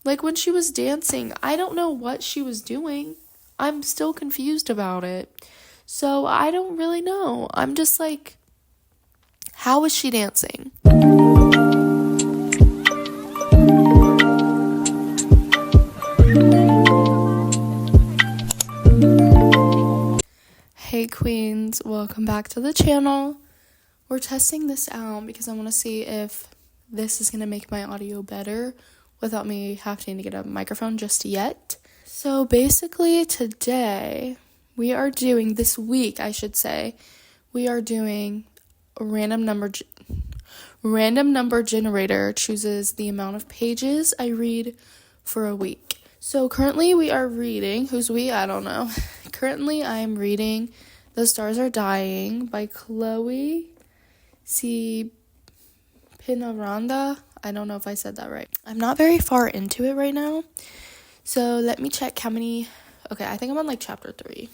Like when she was dancing, I don't know what she was doing. I'm still confused about it. So I don't really know. I'm just like, how is she dancing? Hey queens, welcome back to the channel. We're testing this out because I want to see if this is going to make my audio better without me having to get a microphone just yet. So basically today, this week I should say, we are doing a random number generator chooses the amount of pages I read for a week. So currently we are reading, who's we? I don't know. Currently I am reading The Stars Are Dying by Chloe C. Pinaranda. I don't know if I said that right. I'm not very far into it right now. So let me check how many. Okay, I think I'm on like chapter 3.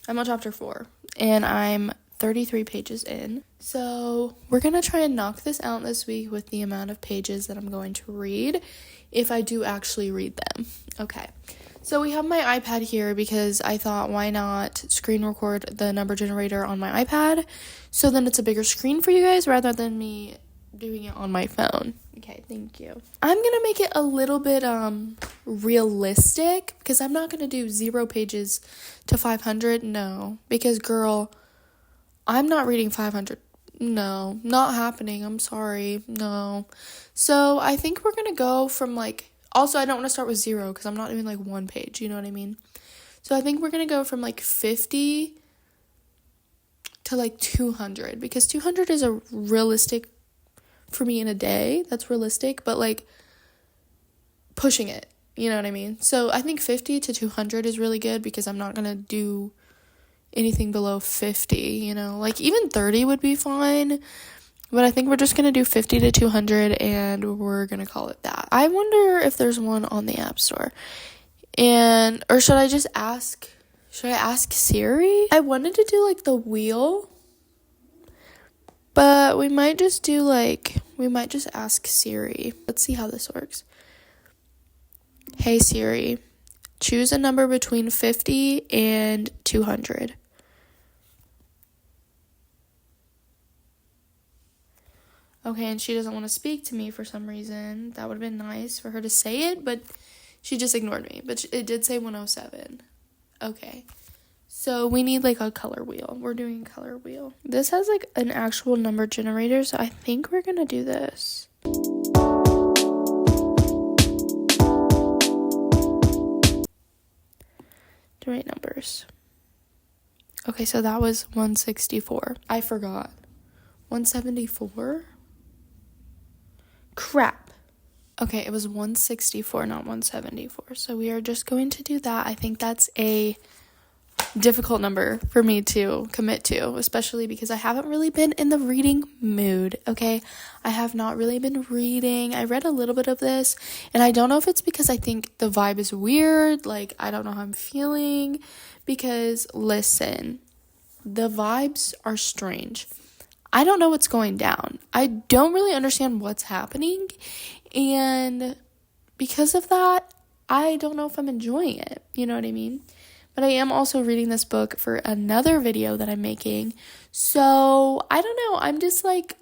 I'm on chapter 4. And I'm 33 pages in. So we're going to try and knock this out this week with the amount of pages that I'm going to read, if I do actually read them. Okay. So we have my iPad here because I thought, why not screen record the number generator on my iPad? So then it's a bigger screen for you guys rather than me doing it on my phone. Okay, thank you. I'm going to make it a little bit realistic because I'm not going to do 0 pages to 500. No, because girl, I'm not reading 500. No, not happening. I'm sorry. No. So I think we're going to go from like, also I don't want to start with 0 because I'm not doing like 1 page. You know what I mean? So I think we're going to go from like 50 to like 200 because 200 is a realistic for me in a day. That's realistic, but like pushing it. You know what I mean? So I think 50 to 200 is really good because I'm not going to do anything below 50, you know, like even 30 would be fine, but I think we're just going to do 50 to 200 and we're going to call it that. I wonder if there's one on the App Store, or should I ask Siri? I wanted to do like the wheel, but we might just ask Siri. Let's see how this works. Hey Siri, choose a number between 50 and 200. Okay, and she doesn't want to speak to me for some reason. That would have been nice for her to say it, but she just ignored me. But it did say 107. Okay. So we need like a color wheel. We're doing a color wheel. This has like an actual number generator, so I think we're going to do this. Generate numbers. Okay, so that was 164. I forgot. 174? Crap. Okay, it was 164, not 174. So we are just going to do that. I think that's a difficult number for me to commit to, especially because I haven't really been in the reading mood, okay? I have not really been reading. I read a little bit of this, and I don't know if it's because I think the vibe is weird, like I don't know how I'm feeling, because listen, the vibes are strange. I don't know what's going down. I don't really understand what's happening, and because of that, I don't know if I'm enjoying it, you know what I mean? But I am also reading this book for another video that I'm making, so I don't know, I'm just like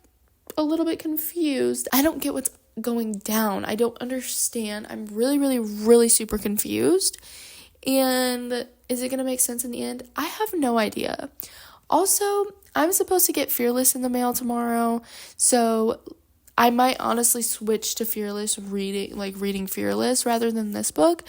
a little bit confused. I don't get what's going down. I don't understand. I'm really, really, really super confused, and is it going to make sense in the end? I have no idea. Also, I'm supposed to get Fearless in the mail tomorrow, so I might honestly switch to reading Fearless rather than this book,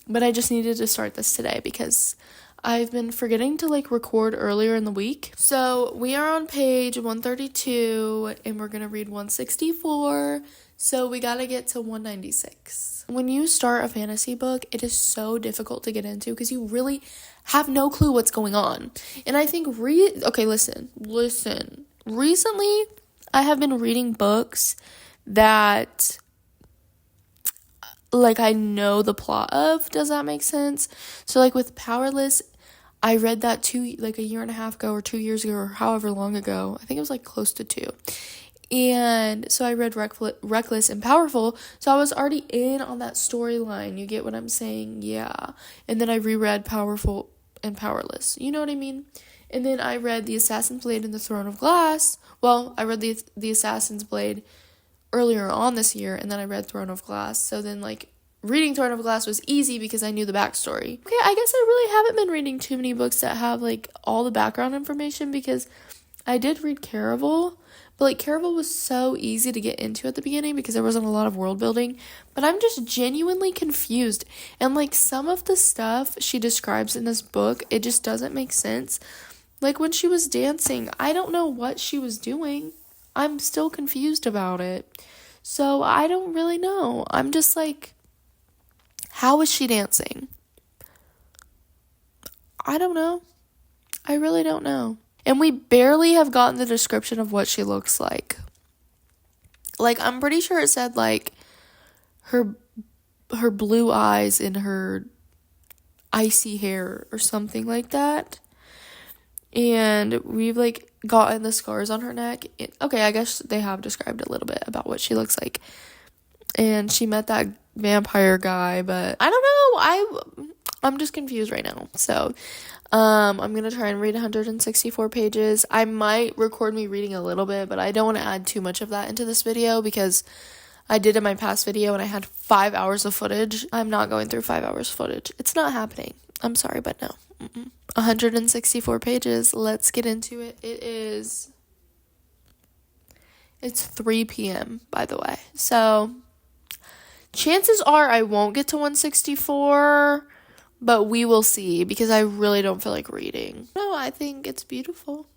but I just needed to start this today because I've been forgetting to record earlier in the week. So we are on page 132 and we're going to read 164, so we got to get to 196. When you start a fantasy book, it is so difficult to get into because you really have no clue what's going on. And I think, listen. Recently, I have been reading books that, I know the plot of. Does that make sense? So, with Powerless, I read that a year and a half ago or 2 years ago or however long ago. I think it was, close to 2. And so I read Reckless and Powerful. So I was already in on that storyline. You get what I'm saying? Yeah. And then I reread Powerful and Powerless. You know what I mean? And then I read The Assassin's Blade and The Throne of Glass. Well, I read the Assassin's Blade earlier on this year, and then I read Throne of Glass. So then, like, reading Throne of Glass was easy because I knew the backstory. Okay, I guess I really haven't been reading too many books that have, like, all the background information, because I did read Caraval, but, like, Caraval was so easy to get into at the beginning because there wasn't a lot of world building, but I'm just genuinely confused, and, like, some of the stuff she describes in this book, it just doesn't make sense. Like, when she was dancing, I don't know what she was doing. I'm still confused about it. So, I don't really know. I'm just like, how is she dancing? I don't know. I really don't know. And we barely have gotten the description of what she looks like. Like, I'm pretty sure it said, like, her blue eyes and her icy hair or something like that. And we've, like, gotten the scars on her neck. Okay, I guess they have described a little bit about what she looks like. And she met that vampire guy, but I don't know. I'm just confused right now. So, I'm going to try and read 164 pages. I might record me reading a little bit, but I don't want to add too much of that into this video because I did in my past video and I had 5 hours of footage. I'm not going through 5 hours of footage. It's not happening. I'm sorry, but no. 164 pages. Let's get into it. It's 3 p.m., by the way. So, chances are I won't get to 164, but we will see because I really don't feel like reading. No, I think it's beautiful.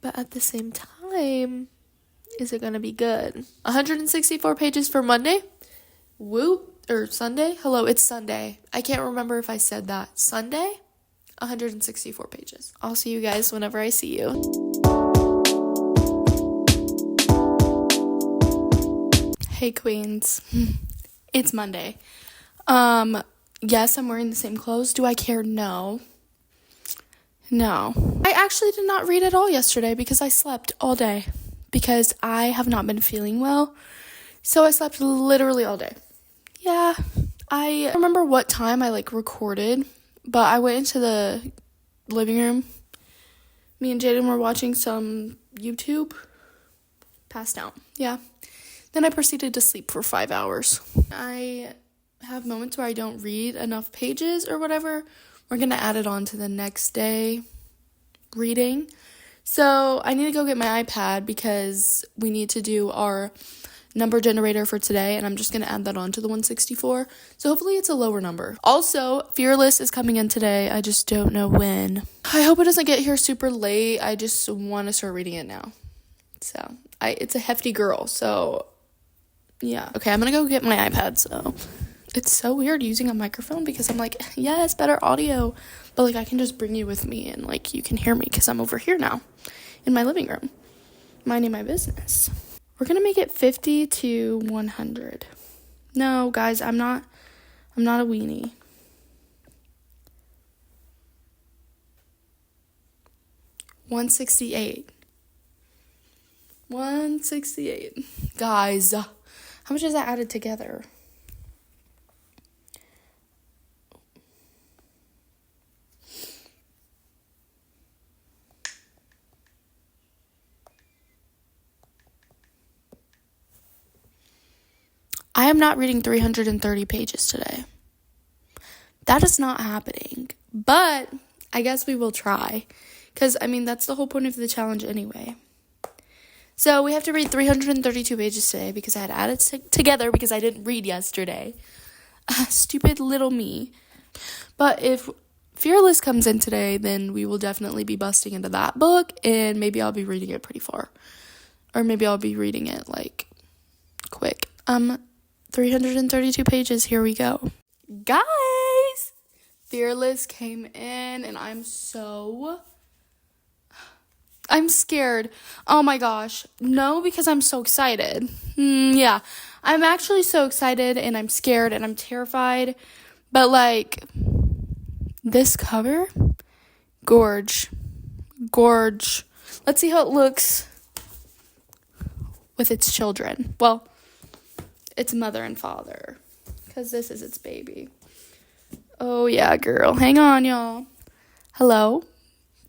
But at the same time, is it going to be good? 164 pages for Monday? Whoop. Or Sunday? Hello, it's Sunday. I can't remember if I said that. Sunday? 164 pages. I'll see you guys whenever I see you. Hey, queens. It's Monday. Yes, I'm wearing the same clothes. Do I care? No. I actually did not read at all yesterday because I slept all day. Because I have not been feeling well. So I slept literally all day. Yeah, I don't remember what time I, like, recorded, but I went into the living room. Me and Jaden were watching some YouTube. Passed out. Yeah. Then I proceeded to sleep for 5 hours. I have moments where I don't read enough pages or whatever. We're going to add it on to the next day reading. So I need to go get my iPad because we need to do our number generator for today, and I'm just going to add that on to the 164. So hopefully it's a lower number. Also, Fearless is coming in today. I just don't know when. I hope it doesn't get here super late. I just want to start reading it now. So, it's a hefty girl, so yeah. Okay, I'm going to go get my iPad, so it's so weird using a microphone because I'm like, yes, better audio, but, like, I can just bring you with me and, like, you can hear me because I'm over here now in my living room, minding my business. We're going to make it 50 to 100. No, guys, I'm not a weenie. $168. Guys, how much is that added together? I am not reading 330 pages today. That is not happening. But I guess we will try. Because, I mean, that's the whole point of the challenge anyway. So we have to read 332 pages today because I had added together because I didn't read yesterday. Stupid little me. But if Fearless comes in today, then we will definitely be busting into that book. And maybe I'll be reading it pretty far. Or maybe I'll be reading it, like, quick. 332 pages, here we go. Guys! Fearless came in, and I'm scared. Oh my gosh. No, because I'm so excited. Yeah. I'm actually so excited, and I'm scared, and I'm terrified. But, like, this cover? Gorge. Let's see how it looks with its children. Well, its mother and father, because this is its baby. Oh, yeah, girl. Hang on, y'all. Hello?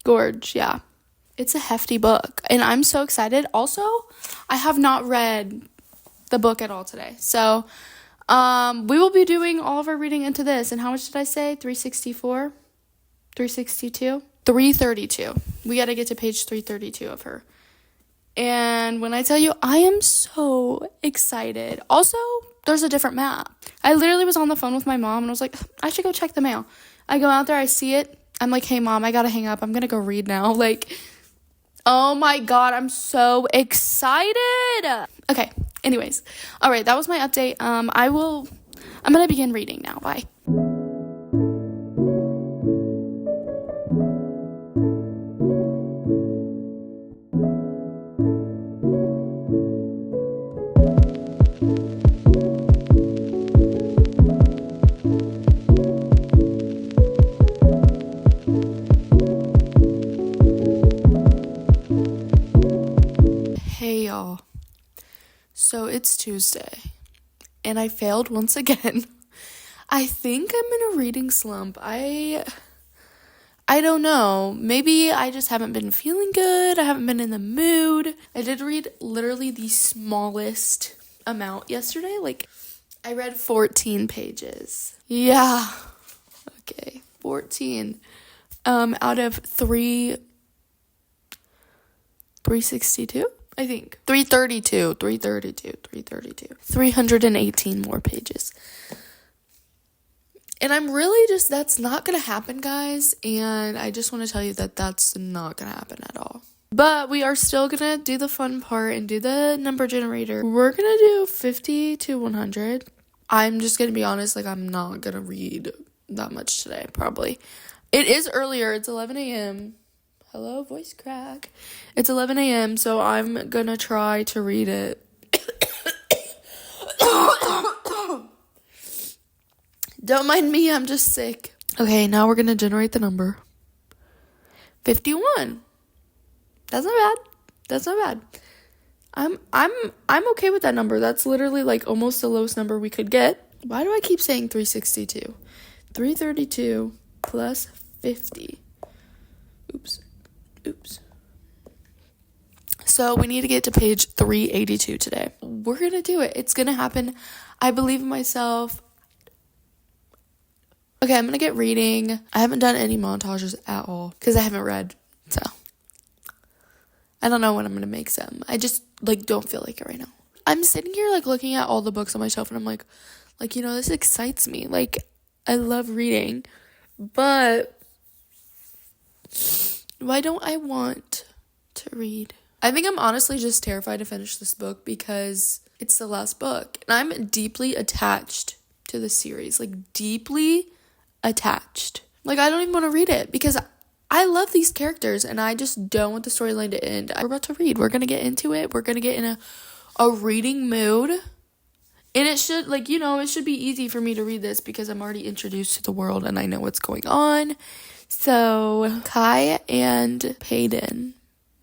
Gorge, yeah. It's a hefty book, and I'm so excited. Also, I have not read the book at all today. So, we will be doing all of our reading into this. And how much did I say? 364? 362? 332. We got to get to page 332 of her. And when I tell you, I am so excited. Also, there's a different map. I literally was on the phone with my mom, and I was like, I should go check the mail. I go out there, I see it. I'm like, hey, Mom, I got to hang up. I'm going to go read now. Like, oh, my God, I'm so excited. Okay, anyways. All right, that was my update. I'm going to begin reading now. Bye. Hey, y'all. So it's Tuesday, and I failed once again. I think I'm in a reading slump. I don't know. Maybe I just haven't been feeling good. I haven't been in the mood. I did read literally the smallest amount yesterday. Like, I read 14 pages. Yeah. Okay, 14. Out of 362? I think 332, 318 more pages. And I'm really just, that's not going to happen, guys. And I just want to tell you that that's not going to happen at all. But we are still going to do the fun part and do the number generator. We're going to do 50 to 100. I'm just going to be honest, like, I'm not going to read that much today, probably. It is earlier. It's 11 a.m. Hello, voice crack. It's 11 a.m., so I'm gonna try to read it. Don't mind me, I'm just sick. Okay, now we're gonna generate the number. 51. That's not bad. I'm okay with that number. That's literally like almost the lowest number we could get. Why do I keep saying 362? 332 plus 50. Oops. So we need to get to page 382 today. We're going to do it. It's going to happen. I believe in myself. Okay, I'm going to get reading. I haven't done any montages at all because I haven't read. So I don't know when I'm going to make some. I just don't feel like it right now. I'm sitting here looking at all the books on my shelf, and I'm like, this excites me. I love reading, but why don't I want to read? I think I'm honestly just terrified to finish this book because it's the last book. And I'm deeply attached to the series. Deeply attached. I don't even want to read it because I love these characters and I just don't want the storyline to end. We're about to read. We're going to get into it. We're going to get in a reading mood. And it should, it should be easy for me to read this because I'm already introduced to the world and I know what's going on. So, Kai and Peyton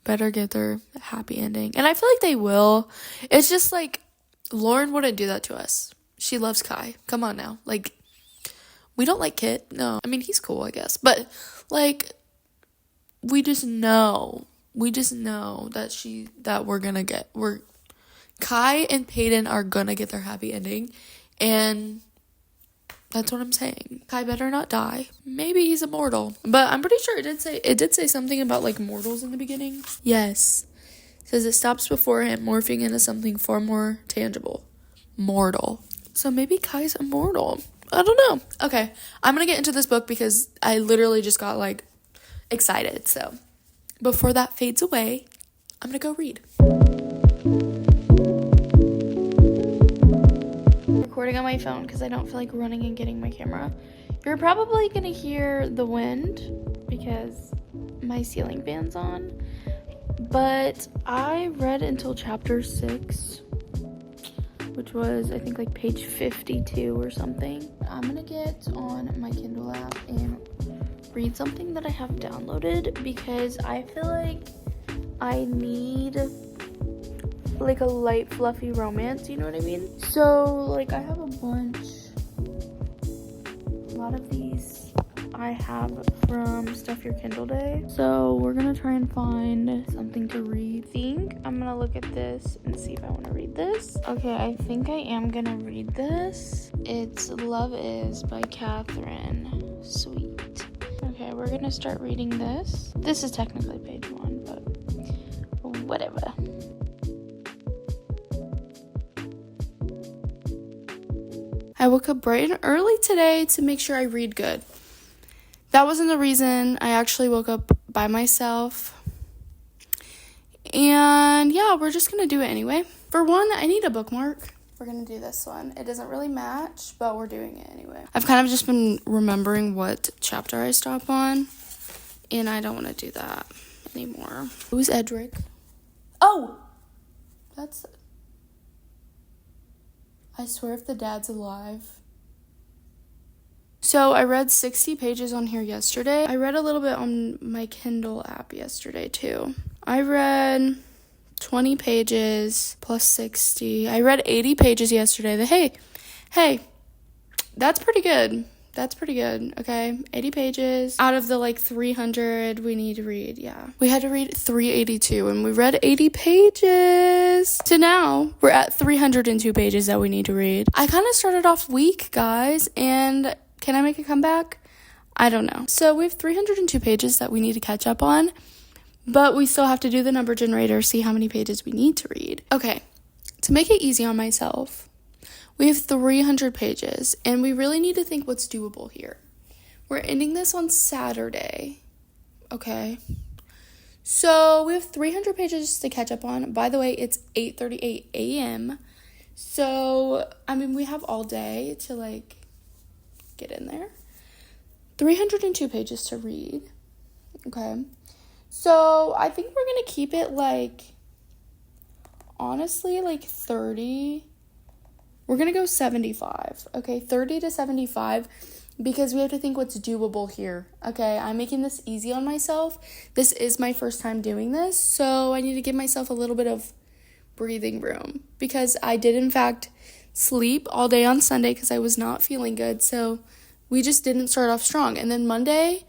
better get their happy ending. And I feel like they will. It's just Lauren wouldn't do that to us. She loves Kai. Come on now. We don't like Kit. No. I mean, he's cool, I guess. But, we just know. That we're gonna get. Kai and Peyton are gonna get their happy ending. And that's what I'm saying. Kai better not die. Maybe he's immortal. But I'm pretty sure it did say something about mortals in the beginning. Yes. It says it stops before him, morphing into something far more tangible. Mortal. So maybe Kai's immortal. I don't know. Okay. I'm gonna get into this book because I literally just got excited. So before that fades away, I'm gonna go read. Recording on my phone because I don't feel like running and getting my camera. You're probably gonna hear the wind because my ceiling fan's on, but I read until chapter 6, which was I think page 52 or something. I'm gonna get on my Kindle app and read something that I have downloaded because I feel like I need like a light, fluffy romance, you know what I mean? So, like, I have a lot of these I have from Stuff Your Kindle Day. So we're gonna try and find something to read. I think I'm gonna look at this and see if I want to read this. Okay, I think I am gonna read this. It's Love Is by Catherine Sweet. Okay, we're gonna start reading this. This is technically page 1, but whatever. I woke up bright and early today to make sure I read good. That wasn't the reason. I actually woke up by myself. And yeah, we're just going to do it anyway. For one, I need a bookmark. We're going to do this one. It doesn't really match, but we're doing it anyway. I've kind of just been remembering what chapter I stop on, and I don't want to do that anymore. Who's Edric? Oh! That's... I swear if the dad's alive. So I read 60 pages on here yesterday. I read a little bit on my Kindle app yesterday too. I read 20 pages plus 60. I read 80 pages yesterday. Hey, that's pretty good. That's pretty good, okay? 80 pages out of the 300 we need to read, yeah. We had to read 382 and we read 80 pages. So now we're at 302 pages that we need to read. I kind of started off weak, guys, and can I make a comeback? I don't know. So we have 302 pages that we need to catch up on, but we still have to do the number generator, see how many pages we need to read. Okay, to make it easy on myself, we have 300 pages, and we really need to think what's doable here. We're ending this on Saturday, okay? So we have 300 pages to catch up on. By the way, it's 8:38 a.m. So, I mean, we have all day to, get in there. 302 pages to read, okay? So, I think we're going to keep it, honestly, 30. We're going to go 75, okay? 30 to 75, because we have to think what's doable here, okay? I'm making this easy on myself. This is my first time doing this, so I need to give myself a little bit of breathing room, because I did, in fact, sleep all day on Sunday because I was not feeling good, so we just didn't start off strong. And then Monday,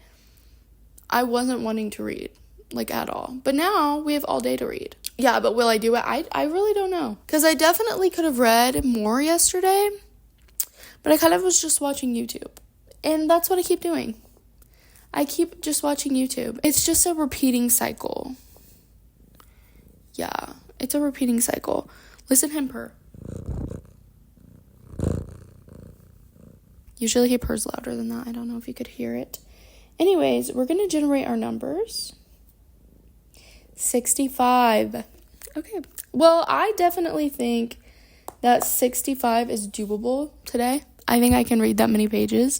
I wasn't wanting to read, at all. But now we have all day to read. Yeah, but will I do it? I really don't know. Because I definitely could have read more yesterday, but I kind of was just watching YouTube. And that's what I keep doing. I keep just watching YouTube. It's just a repeating cycle. Yeah, it's a repeating cycle. Listen to him purr. Usually he purrs louder than that. I don't know if you could hear it. Anyways, we're going to generate our numbers. 65. Okay. Well, I definitely think that 65 is doable today. I think I can read that many pages.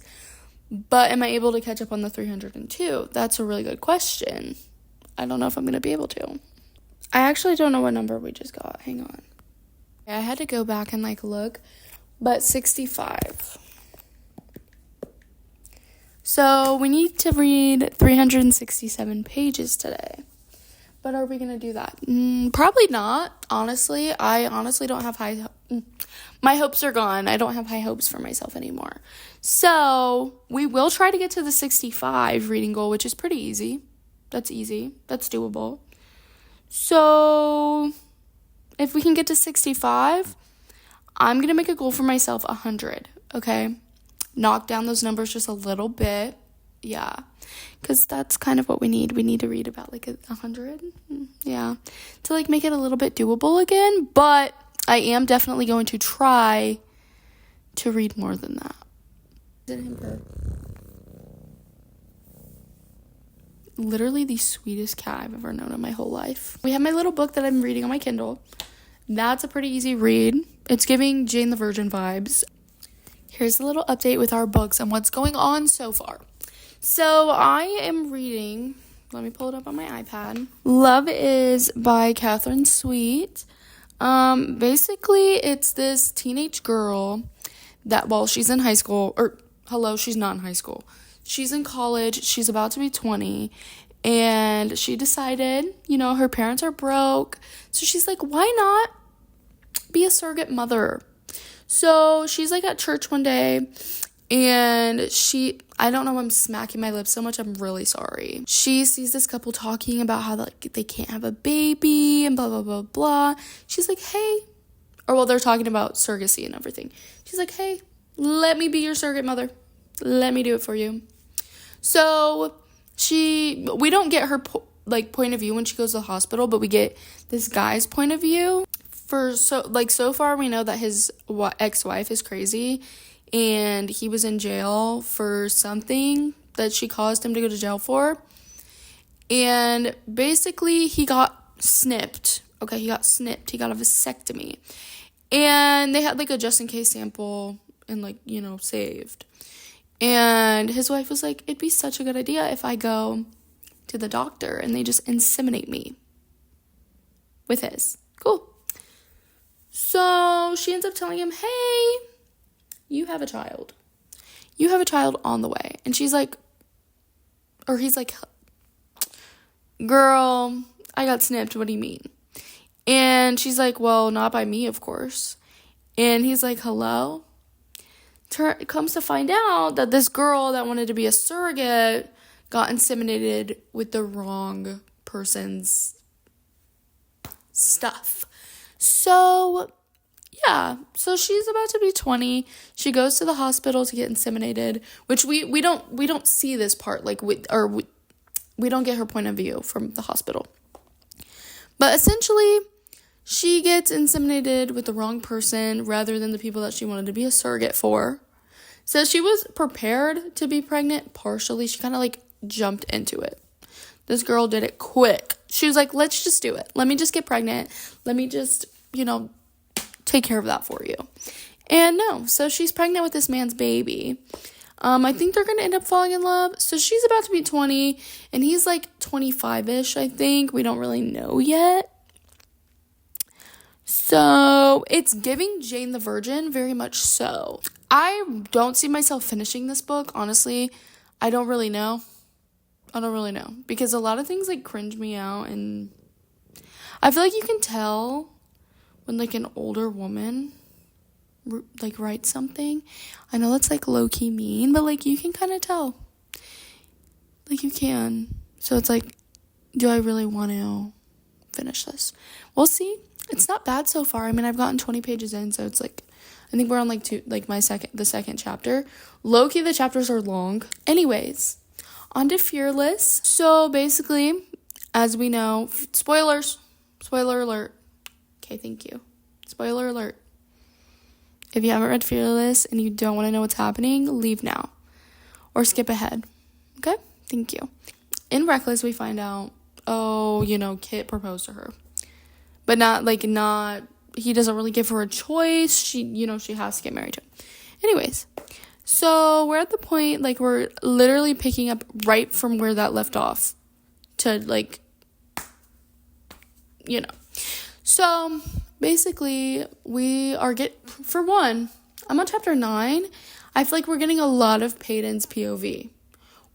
But am I able to catch up on the 302? That's a really good question. I don't know if I'm going to be able to. I actually don't know what number we just got. Hang on. I had to go back and look. But 65. So we need to read 367 pages today. But are we going to do that? Probably not, honestly. I honestly don't have my hopes are gone. I don't have high hopes for myself anymore. So we will try to get to the 65 reading goal, which is pretty easy. That's easy. That's doable. So if we can get to 65, I'm going to make a goal for myself 100, okay? Knock down those numbers just a little bit. Yeah, because that's kind of what we need. We need to read about 100, yeah, to make it a little bit doable again. But I am definitely going to try to read more than that. Literally the sweetest cat I've ever known in my whole life. We have my little book that I'm reading on my Kindle. That's a pretty easy read. It's giving Jane the Virgin vibes. Here's a little update with our books and what's going on so far. So I am reading, let me pull it up on my iPad. Love Is by Catherine Sweet. Basically it's this teenage girl that, she's in high school, she's not in high school. She's in college, she's about to be 20, and she decided, her parents are broke, so she's like, why not be a surrogate mother. So she's like at church one day, and I don't know, I'm smacking my lips so much, I'm really sorry. She sees this couple talking about how like they can't have a baby and blah, blah, blah, blah. She's like, hey, they're talking about surrogacy and everything. She's like, hey, let me be your surrogate mother. Let me do it for you. So we don't get her point of view when she goes to the hospital, but we get this guy's point of view. So far we know that his ex-wife is crazy, and he was in jail for something that she caused him to go to jail for. And basically he got snipped. Okay, he got snipped. He got a vasectomy. And they had like a just in case sample and like, saved. And his wife was like, it'd be such a good idea if I go to the doctor and they just inseminate me with his. Cool. So she ends up telling him, hey, you have a child. You have a child on the way. And he's like, girl, I got snipped. What do you mean? And she's like, well, not by me, of course. And he's like, hello? It comes to find out that this girl that wanted to be a surrogate got inseminated with the wrong person's stuff. So, yeah. So she's about to be 20. She goes to the hospital to get inseminated, which we don't see this part, like, we don't get her point of view from the hospital. But essentially, she gets inseminated with the wrong person rather than the people that she wanted to be a surrogate for. So she was prepared to be pregnant partially. She kind of like jumped into it. This girl did it quick. She was like, let's just do it. Let me just get pregnant. Let me just, take care of that for you. And no, so she's pregnant with this man's baby. I think they're going to end up falling in love. So she's about to be 20 and he's like 25-ish, I think. We don't really know yet. So it's giving Jane the Virgin, very much so. I don't see myself finishing this book, honestly. I don't really know. Because a lot of things like cringe me out, and I feel like you can tell when like an older woman like writes something. I know that's like low-key mean, but like you can kind of tell. Like you can. So it's like, do I really want to finish this? We'll see. It's not bad so far. I mean, I've gotten 20 pages in, so it's like, I think we're on like the second chapter. Low-key, the chapters are long. Anyways, on to Fearless. So basically, as we know, spoiler alert. Okay, thank you. Spoiler alert. If you haven't read Fearless and you don't want to know what's happening, leave now. Or skip ahead. Okay? Thank you. In Reckless, we find out, Kit proposed to her. But he doesn't really give her a choice. She has to get married to him. Anyways, so we're at the point, like, we're literally picking up right from where that left off to, So, basically, for one, I'm on chapter 9. I feel like we're getting a lot of Peyton's POV.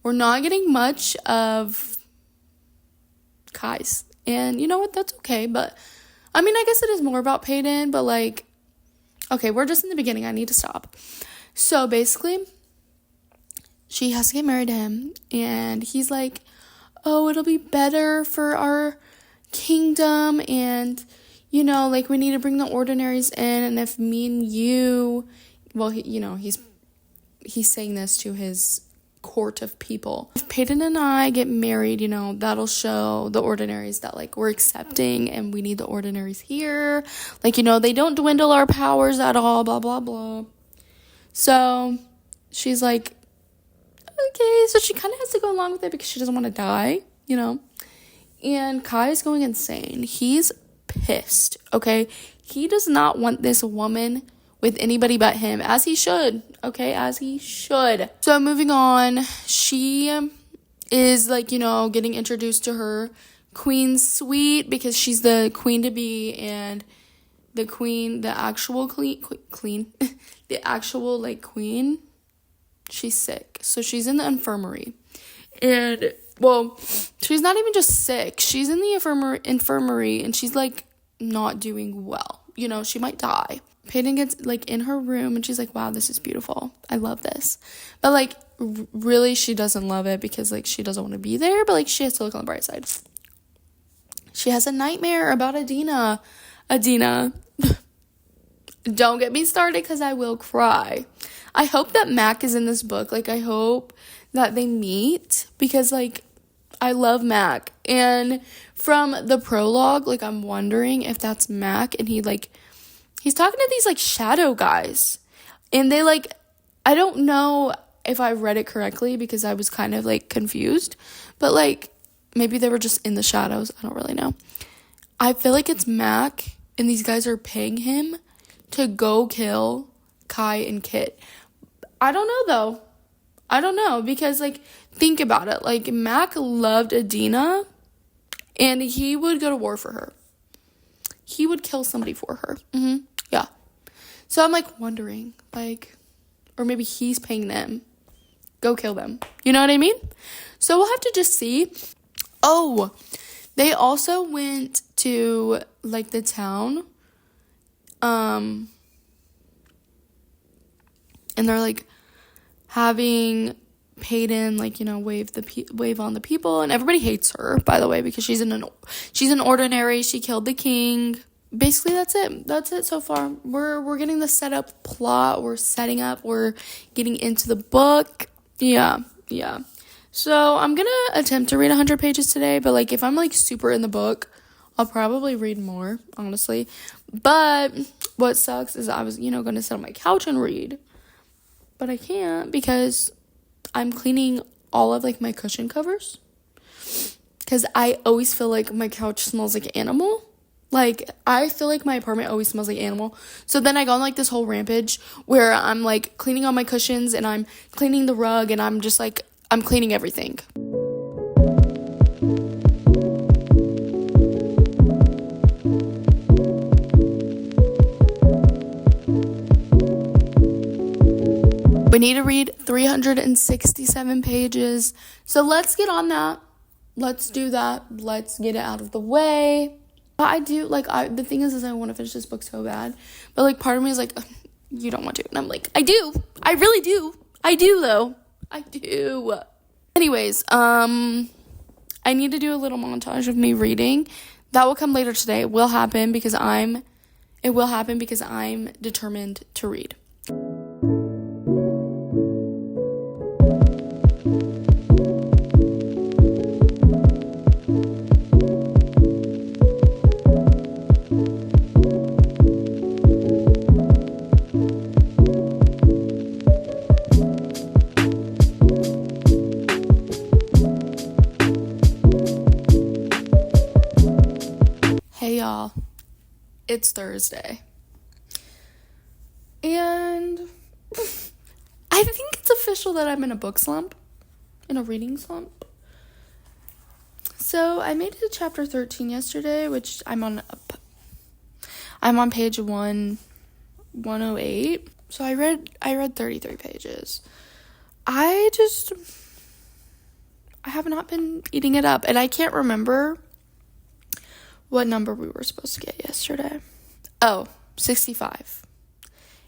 We're not getting much of Kai's. And you know what? That's okay, but I mean, I guess it is more about Peyton, but okay, we're just in the beginning. I need to stop. So basically, she has to get married to him, and he's like, oh, it'll be better for our kingdom, and, we need to bring the ordinaries in, and if me and you, well, he's saying this to his court of people. If Peyton and I get married, that'll show the ordinaries that we're accepting and we need the ordinaries here. They don't dwindle our powers at all, blah, blah, blah. So she's like, okay, so she kind of has to go along with it because she doesn't want to die, And Kai is going insane. He's pissed, okay? He does not want this woman with anybody but him, as he should, okay, as he should. So moving on, she is getting introduced to her queen suite because she's the queen-to-be, and the actual queen, she's sick. So she's in the infirmary. And, well, she's not even just sick. She's in the infirmary, and she's, not doing well. you know, she might die. Peyton gets, like, in her room, and she's like, wow, this is beautiful. I love this. But, like, really, she doesn't love it because, like, she doesn't want to be there. But, like, she has to look on the bright side. She has a nightmare about Adina. Don't get me started because I will cry. I hope that Mac is in this book. Like, I hope that they meet because, like, I love Mac. And from the prologue, like, I'm wondering if that's Mac and he's talking to these, like, shadow guys. And they, like, I don't know if I read it correctly because I was kind of, like, confused. But, like, maybe they were just in the shadows. I don't really know. I feel like it's Mac and these guys are paying him to go kill Kai and Kit. I don't know, though. I don't know, because, like, think about it. Like, Mac loved Adina, and he would go to war for her. He would kill somebody for her. Yeah. So I'm, like, wondering, like, or maybe he's paying them. Go kill them. You know what I mean? So we'll have to just see. Oh, they also went to, like, the town. And they're, like, having Peyton, like, you know, wave on the people, and everybody hates her, by the way, because she's an ordinary. She killed the king. Basically, that's it so far. We're getting the setup plot. We're setting up. We're getting into the book. Yeah. So I'm gonna attempt to read 100 pages today, but, like, if I'm, like, super in the book, I'll probably read more, honestly. But what sucks is I was, you know, gonna sit on my couch and read, but I can't because I'm cleaning all of, like, my cushion covers, because I always feel like my couch smells like animal. Like, I feel like my apartment always smells like animal. So then I go on, like, this whole rampage where I'm, like, cleaning all my cushions and I'm cleaning the rug and I'm just, like, I'm cleaning everything. We need to read 367 pages. So let's get on that. Let's do that. Let's get it out of the way. But I do, like, the thing is I want to finish this book so bad. But, like, part of me is like, you don't want to. And I'm like, I do. I really do. I do, though. I do. Anyways, I need to do a little montage of me reading. That will come later today. It will happen because I'm determined to read. Hey y'all, it's Thursday, and I think it's official that I'm in a book slump, in a reading slump. So I made it to chapter 13 yesterday, which I'm on page 108. So I read 33 pages. I have not been eating it up, and I can't remember what number we were supposed to get yesterday. 65.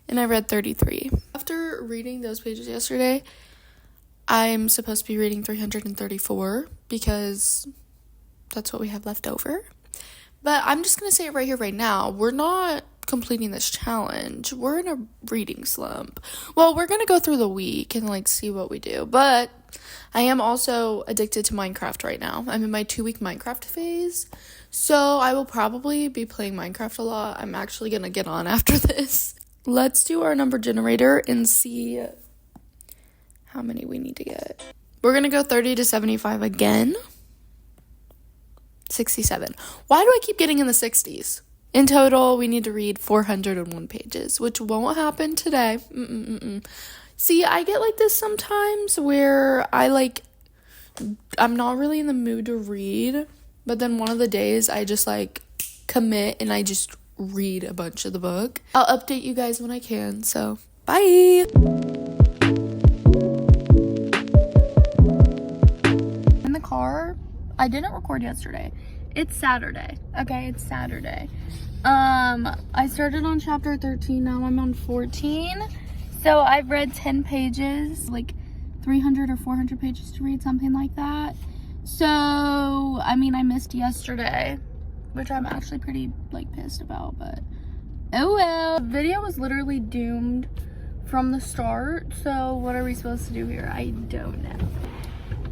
And I read 33. After reading those pages yesterday, I'm supposed to be reading 334 because that's what we have left over. But I'm just going to say it right here, right now. We're not completing this challenge. We're in a reading slump. Well, we're going to go through the week and, like, see what we do. But I am also addicted to Minecraft right now. I'm in my 2-week Minecraft phase. So I will probably be playing Minecraft a lot. I'm actually going to get on after this. Let's do our number generator and see how many we need to get. We're going to go 30 to 75 again. 67. Why do I keep getting in the 60s? In total, we need to read 401 pages, which won't happen today. See, I get like this sometimes where I'm not really in the mood to read, but then one of the days I just, like, commit and I just read a bunch of the book. I'll update you guys when I can, so bye! In the car, I didn't record yesterday, It's Saturday. Okay, it's Saturday. I started on chapter 13, now I'm on 14. So I've read 10 pages, like 300 or 400 pages to read, something like that. So, I mean, I missed yesterday, which I'm actually pretty, like, pissed about, but oh well. The video was literally doomed from the start, so what are we supposed to do here? I don't know.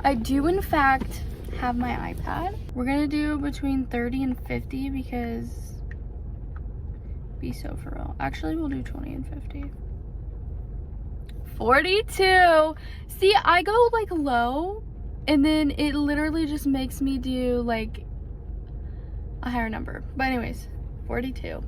I do, in fact, have my iPad. We're gonna do between 30 and 50 because be so for real. Actually, we'll do 20 and 50. 42. See, I go like low and then it literally just makes me do like a higher number. But anyways, 42.